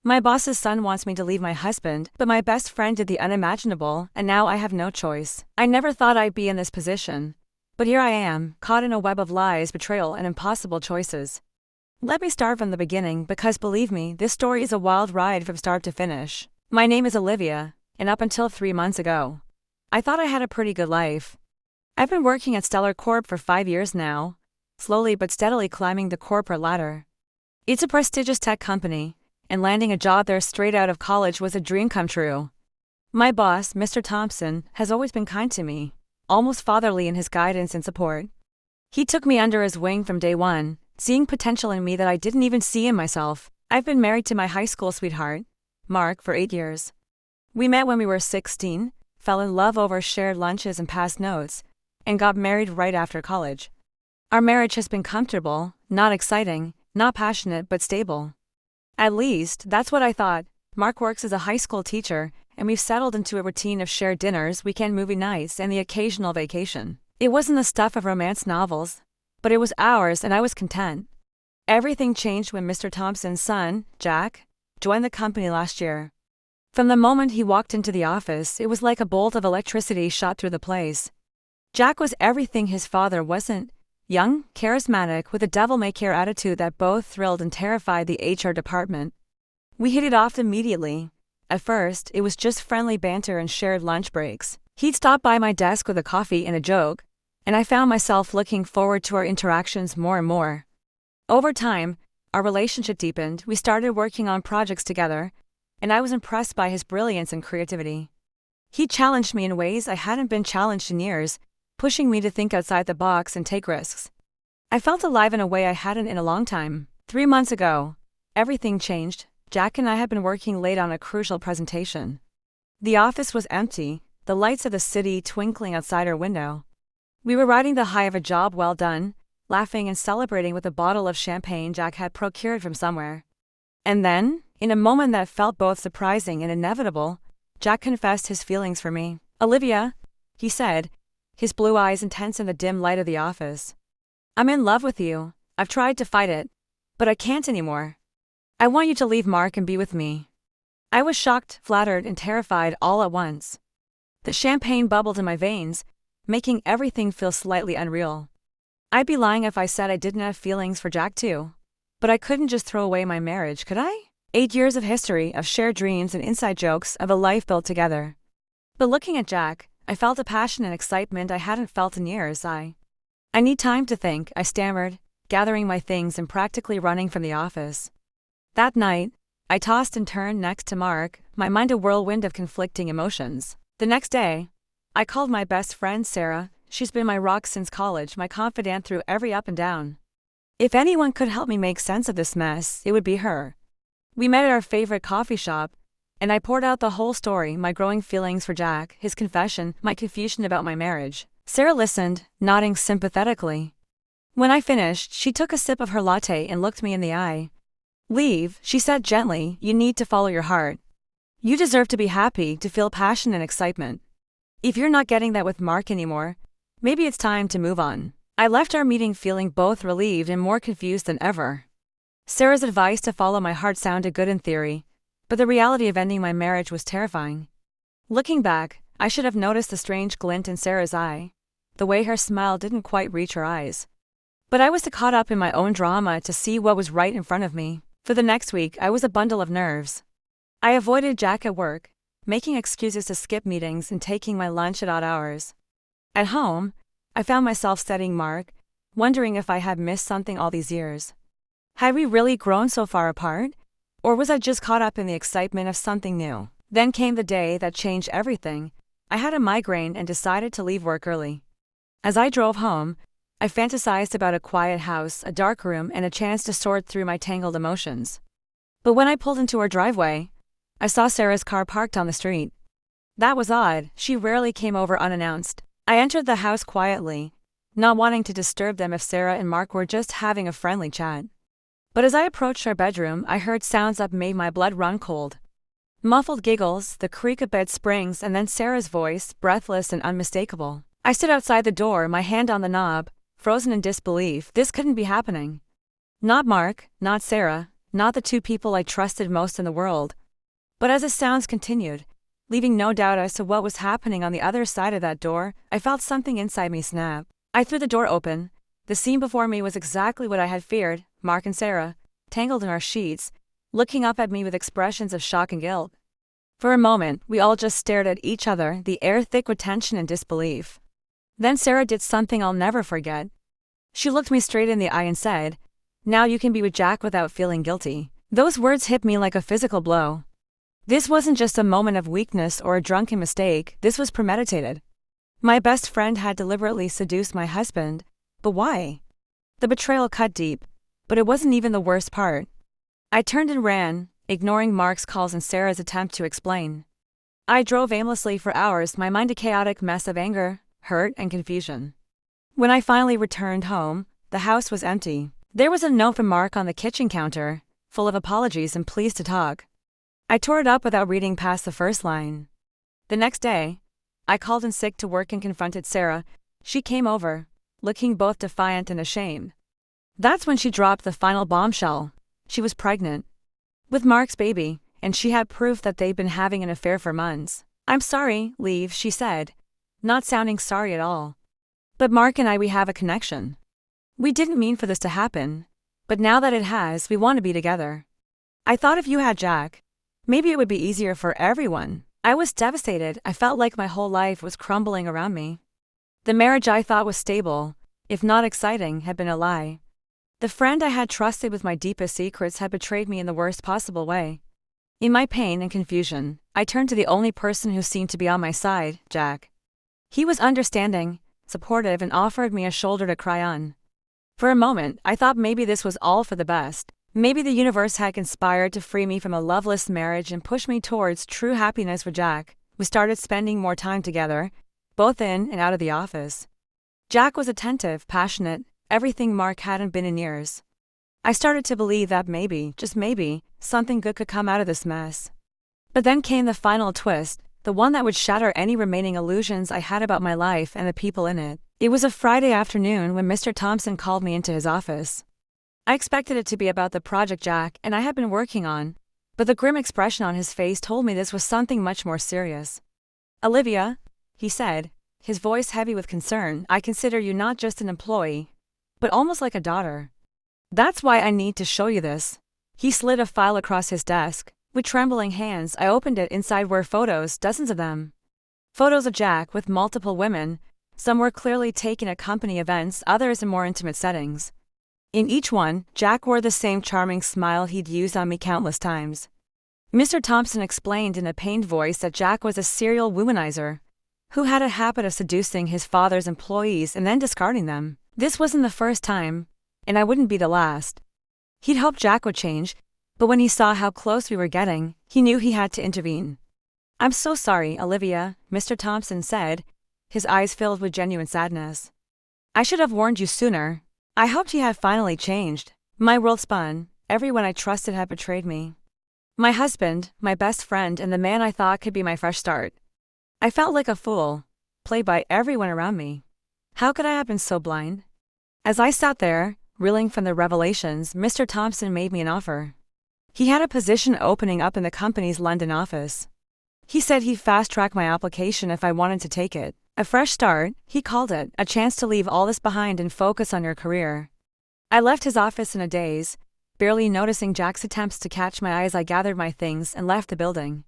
My boss's son wants me to leave my husband, but my best friend did the unimaginable, and now I have no choice. I never thought I'd be in this position. But here I am, caught in a web of lies, betrayal, and impossible choices. Let me start from the beginning because believe me, this story is a wild ride from start to finish. My name is Olivia, and up until 3 months ago, I thought I had a pretty good life. I've been working at Stellar Corp for 5 years now, slowly but steadily climbing the corporate ladder. It's a prestigious tech company, and landing a job there straight out of college was a dream come true. My boss, Mr. Thompson, has always been kind to me, almost fatherly in his guidance and support. He took me under his wing from day one, seeing potential in me that I didn't even see in myself. I've been married to my high school sweetheart, Mark, for 8 years. We met when we were 16, fell in love over shared lunches and passed notes, and got married right after college. Our marriage has been comfortable, not exciting, not passionate, but stable. At least, that's what I thought. Mark works as a high school teacher, and we've settled into a routine of shared dinners, weekend movie nights, and the occasional vacation. It wasn't the stuff of romance novels, but it was ours, and I was content. Everything changed when Mr. Thompson's son, Jack, joined the company last year. From the moment he walked into the office, it was like a bolt of electricity shot through the place. Jack was everything his father wasn't: young, charismatic, with a devil-may-care attitude that both thrilled and terrified the HR department. We hit it off immediately. At first, it was just friendly banter and shared lunch breaks. He'd stop by my desk with a coffee and a joke, and I found myself looking forward to our interactions more and more. Over time, our relationship deepened. We started working on projects together, and I was impressed by his brilliance and creativity. He challenged me in ways I hadn't been challenged in years, pushing me to think outside the box and take risks. I felt alive in a way I hadn't in a long time. 3 months ago, everything changed. Jack and I had been working late on a crucial presentation. The office was empty, the lights of the city twinkling outside our window. We were riding the high of a job well done, laughing and celebrating with a bottle of champagne Jack had procured from somewhere. And then, in a moment that felt both surprising and inevitable, Jack confessed his feelings for me. "Olivia," he said, his blue eyes intense in the dim light of the office. "I'm in love with you. I've tried to fight it, but I can't anymore. I want you to leave Mark and be with me." I was shocked, flattered, and terrified all at once. The champagne bubbled in my veins, making everything feel slightly unreal. I'd be lying if I said I didn't have feelings for Jack too. But I couldn't just throw away my marriage, could I? 8 years of history, of shared dreams and inside jokes, of a life built together. But looking at Jack, I felt a passion and excitement I hadn't felt in years. I need time to think, I stammered, gathering my things and practically running from the office. That night, I tossed and turned next to Mark, my mind a whirlwind of conflicting emotions. The next day, I called my best friend Sarah. She's been my rock since college, my confidant through every up and down. If anyone could help me make sense of this mess, it would be her. We met at our favorite coffee shop, and I poured out the whole story, my growing feelings for Jack, his confession, my confusion about my marriage. Sarah listened, nodding sympathetically. When I finished, she took a sip of her latte and looked me in the eye. "Leave," she said gently, "you need to follow your heart. You deserve to be happy, to feel passion and excitement. If you're not getting that with Mark anymore, maybe it's time to move on." I left our meeting feeling both relieved and more confused than ever. Sarah's advice to follow my heart sounded good in theory, but the reality of ending my marriage was terrifying. Looking back, I should have noticed the strange glint in Sarah's eye, the way her smile didn't quite reach her eyes. But I was too caught up in my own drama to see what was right in front of me. For the next week, I was a bundle of nerves. I avoided Jack at work, making excuses to skip meetings and taking my lunch at odd hours. At home, I found myself studying Mark, wondering if I had missed something all these years. Had we really grown so far apart? Or was I just caught up in the excitement of something new? Then came the day that changed everything. I had a migraine and decided to leave work early. As I drove home, I fantasized about a quiet house, a dark room, and a chance to sort through my tangled emotions. But when I pulled into our driveway, I saw Sarah's car parked on the street. That was odd. She rarely came over unannounced. I entered the house quietly, not wanting to disturb them if Sarah and Mark were just having a friendly chat. But as I approached our bedroom, I heard sounds that made my blood run cold. Muffled giggles, the creak of bed springs, and then Sarah's voice, breathless and unmistakable. I stood outside the door, my hand on the knob, frozen in disbelief. This couldn't be happening. Not Mark, not Sarah, not the two people I trusted most in the world. But as the sounds continued, leaving no doubt as to what was happening on the other side of that door, I felt something inside me snap. I threw the door open. The scene before me was exactly what I had feared: Mark and Sarah, tangled in our sheets, looking up at me with expressions of shock and guilt. For a moment, we all just stared at each other, the air thick with tension and disbelief. Then Sarah did something I'll never forget. She looked me straight in the eye and said, "Now you can be with Jack without feeling guilty." Those words hit me like a physical blow. This wasn't just a moment of weakness or a drunken mistake, this was premeditated. My best friend had deliberately seduced my husband, but why? The betrayal cut deep, but it wasn't even the worst part. I turned and ran, ignoring Mark's calls and Sarah's attempt to explain. I drove aimlessly for hours, my mind a chaotic mess of anger, hurt, and confusion. When I finally returned home, the house was empty. There was a note from Mark on the kitchen counter, full of apologies and pleas to talk. I tore it up without reading past the first line. The next day, I called in sick to work and confronted Sarah. She came over, looking both defiant and ashamed. That's when she dropped the final bombshell. She was pregnant with Mark's baby, and she had proof that they'd been having an affair for months. "I'm sorry, leave," she said, not sounding sorry at all. "But Mark and we have a connection. We didn't mean for this to happen, but now that it has, we want to be together. I thought if you had Jack, maybe it would be easier for everyone." I was devastated. I felt like my whole life was crumbling around me. The marriage I thought was stable, if not exciting, had been a lie. The friend I had trusted with my deepest secrets had betrayed me in the worst possible way. In my pain and confusion, I turned to the only person who seemed to be on my side, Jack. He was understanding, supportive, and offered me a shoulder to cry on. For a moment, I thought maybe this was all for the best. Maybe the universe had conspired to free me from a loveless marriage and push me towards true happiness with Jack. We started spending more time together, both in and out of the office. Jack was attentive, passionate, everything Mark hadn't been in years. I started to believe that maybe, just maybe, something good could come out of this mess. But then came the final twist, the one that would shatter any remaining illusions I had about my life and the people in it. It was a Friday afternoon when Mr. Thompson called me into his office. I expected it to be about the project Jack and I had been working on, but the grim expression on his face told me this was something much more serious. "Olivia," he said, his voice heavy with concern, "I consider you not just an employee, but almost like a daughter. That's why I need to show you this." He slid a file across his desk. With trembling hands, I opened it. Inside were photos, dozens of them. Photos of Jack with multiple women. Some were clearly taken at company events, others in more intimate settings. In each one, Jack wore the same charming smile he'd used on me countless times. Mr. Thompson explained in a pained voice that Jack was a serial womanizer, who had a habit of seducing his father's employees and then discarding them. This wasn't the first time, and I wouldn't be the last. He'd hoped Jack would change, but when he saw how close we were getting, he knew he had to intervene. "I'm so sorry, Olivia," Mr. Thompson said, his eyes filled with genuine sadness. "I should have warned you sooner. I hoped you had finally changed. My world spun. Everyone I trusted had betrayed me. My husband, my best friend, and the man I thought could be my fresh start. I felt like a fool, played by everyone around me. How could I have been so blind?" As I sat there, reeling from the revelations, Mr. Thompson made me an offer. He had a position opening up in the company's London office. He said he'd fast-track my application if I wanted to take it. A fresh start, he called it, a chance to leave all this behind and focus on your career. I left his office in a daze, barely noticing Jack's attempts to catch my eye as I gathered my things and left the building.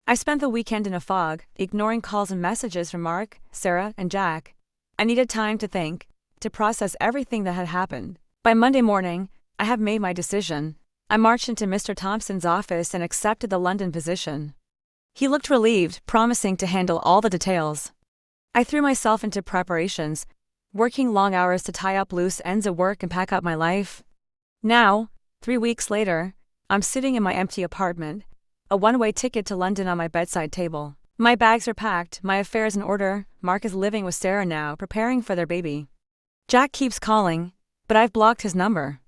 I spent the weekend in a fog, ignoring calls and messages from Mark, Sarah, and Jack. I needed time to think, to process everything that had happened. By Monday morning, I had made my decision. I marched into Mr. Thompson's office and accepted the London position. He looked relieved, promising to handle all the details. I threw myself into preparations, working long hours to tie up loose ends at work and pack up my life. Now, 3 weeks later, I'm sitting in my empty apartment, a one-way ticket to London on my bedside table. My bags are packed, my affairs in order. Mark is living with Sarah now, preparing for their baby. Jack keeps calling, but I've blocked his number.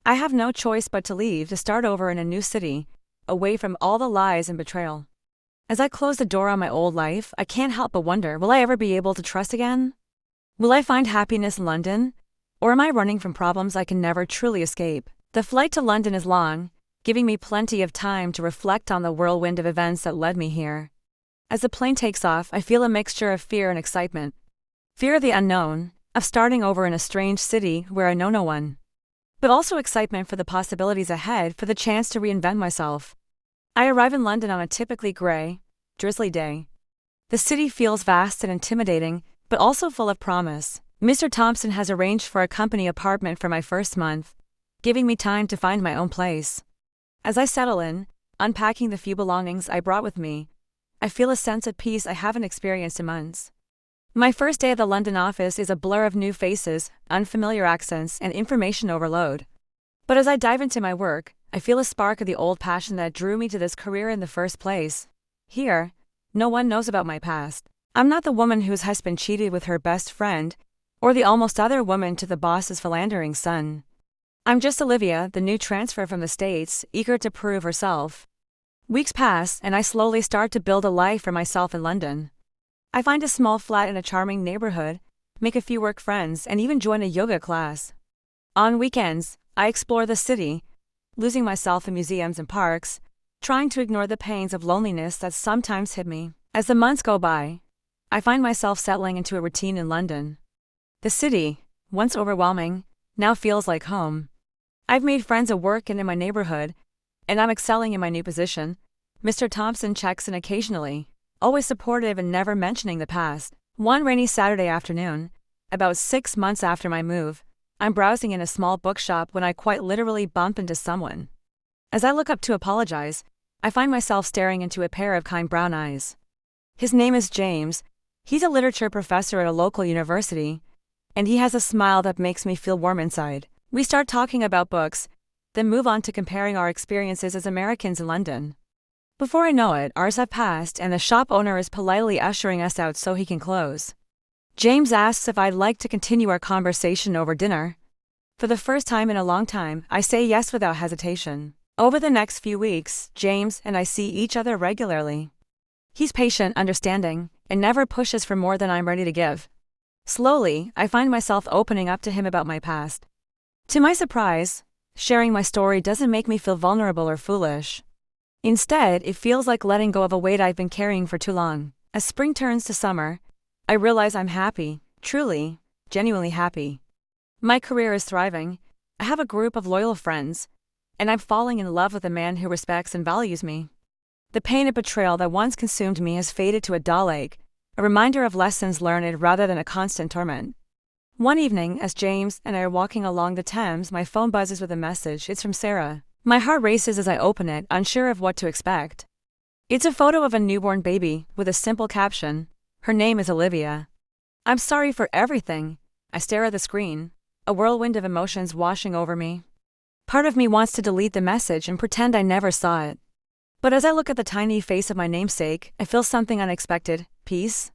I have no choice but to leave to start over in a new city, away from all the lies and betrayal. As I close the door on my old life, I can't help but wonder, will I ever be able to trust again? Will I find happiness in London? Or am I running from problems I can never truly escape? The flight to London is long, giving me plenty of time to reflect on the whirlwind of events that led me here. As the plane takes off, I feel a mixture of fear and excitement. Fear of the unknown, of starting over in a strange city where I know no one. But also excitement for the possibilities ahead, for the chance to reinvent myself. I arrive in London on a typically grey, drizzly day. The city feels vast and intimidating, but also full of promise. Mr. Thompson has arranged for a company apartment for my first month, giving me time to find my own place. As I settle in, unpacking the few belongings I brought with me, I feel a sense of peace I haven't experienced in months. My first day at the London office is a blur of new faces, unfamiliar accents, and information overload. But as I dive into my work, I feel a spark of the old passion that drew me to this career in the first place. Here, no one knows about my past. I'm not the woman whose husband cheated with her best friend, or the almost other woman to the boss's philandering son. I'm just Olivia, the new transfer from the States, eager to prove herself. Weeks pass, and I slowly start to build a life for myself in London. I find a small flat in a charming neighborhood, make a few work friends, and even join a yoga class. On weekends, I explore the city, losing myself in museums and parks, trying to ignore the pains of loneliness that sometimes hit me. As the months go by, I find myself settling into a routine in London. The city, once overwhelming, now feels like home. I've made friends at work and in my neighborhood, and I'm excelling in my new position. Mr. Thompson checks in occasionally, always supportive and never mentioning the past. One rainy Saturday afternoon, about 6 months after my move, I'm browsing in a small bookshop when I quite literally bump into someone. As I look up to apologize, I find myself staring into a pair of kind brown eyes. His name is James. He's a literature professor at a local university, and he has a smile that makes me feel warm inside. We start talking about books, then move on to comparing our experiences as Americans in London. Before I know it, hours have passed and the shop owner is politely ushering us out so he can close. James asks if I'd like to continue our conversation over dinner. For the first time in a long time, I say yes without hesitation. Over the next few weeks, James and I see each other regularly. He's patient, understanding, and never pushes for more than I'm ready to give. Slowly, I find myself opening up to him about my past. To my surprise, sharing my story doesn't make me feel vulnerable or foolish. Instead, it feels like letting go of a weight I've been carrying for too long. As spring turns to summer, I realize I'm happy, truly, genuinely happy. My career is thriving, I have a group of loyal friends, and I'm falling in love with a man who respects and values me. The pain of betrayal that once consumed me has faded to a dull ache, a reminder of lessons learned rather than a constant torment. One evening, as James and I are walking along the Thames, my phone buzzes with a message. It's from Sarah. My heart races as I open it, unsure of what to expect. It's a photo of a newborn baby, with a simple caption. Her name is Olivia. I'm sorry for everything. I stare at the screen, a whirlwind of emotions washing over me. Part of me wants to delete the message and pretend I never saw it. But as I look at the tiny face of my namesake, I feel something unexpected: peace.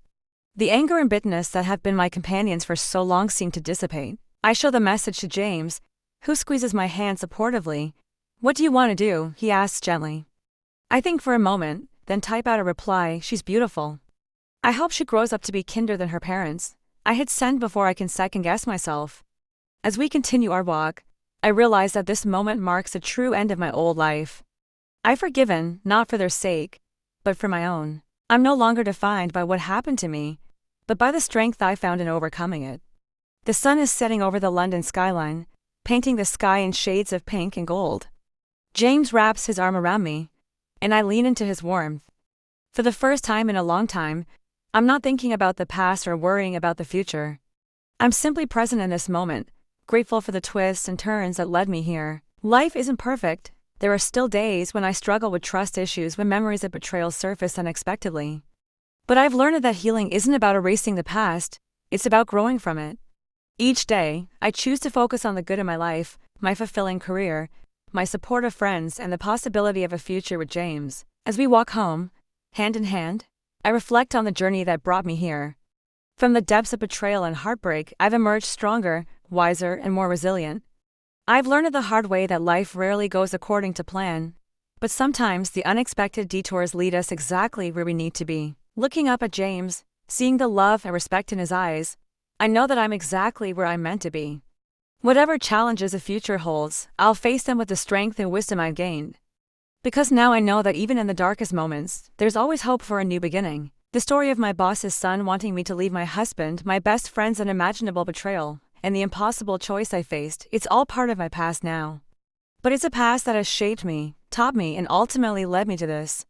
The anger and bitterness that have been my companions for so long seem to dissipate. I show the message to James, who squeezes my hand supportively. What do you want to do? He asks gently. I think for a moment, then type out a reply. She's beautiful. I hope she grows up to be kinder than her parents. I hit send before I can second-guess myself. As we continue our walk, I realize that this moment marks the true end of my old life. I've forgiven, not for their sake, but for my own. I'm no longer defined by what happened to me, but by the strength I found in overcoming it. The sun is setting over the London skyline, painting the sky in shades of pink and gold. James wraps his arm around me, and I lean into his warmth. For the first time in a long time, I'm not thinking about the past or worrying about the future. I'm simply present in this moment, grateful for the twists and turns that led me here. Life isn't perfect. There are still days when I struggle with trust issues, when memories of betrayal surface unexpectedly. But I've learned that healing isn't about erasing the past, it's about growing from it. Each day, I choose to focus on the good in my life, my fulfilling career, my supportive friends, and the possibility of a future with James. As we walk home, hand in hand, I reflect on the journey that brought me here. From the depths of betrayal and heartbreak, I've emerged stronger, wiser, and more resilient. I've learned the hard way that life rarely goes according to plan, but sometimes the unexpected detours lead us exactly where we need to be. Looking up at James, seeing the love and respect in his eyes, I know that I'm exactly where I'm meant to be. Whatever challenges the future holds, I'll face them with the strength and wisdom I've gained. Because now I know that even in the darkest moments, there's always hope for a new beginning. The story of my boss's son wanting me to leave my husband, my best friend's unimaginable betrayal, and the impossible choice I faced, it's all part of my past now. But it's a past that has shaped me, taught me, and ultimately led me to this.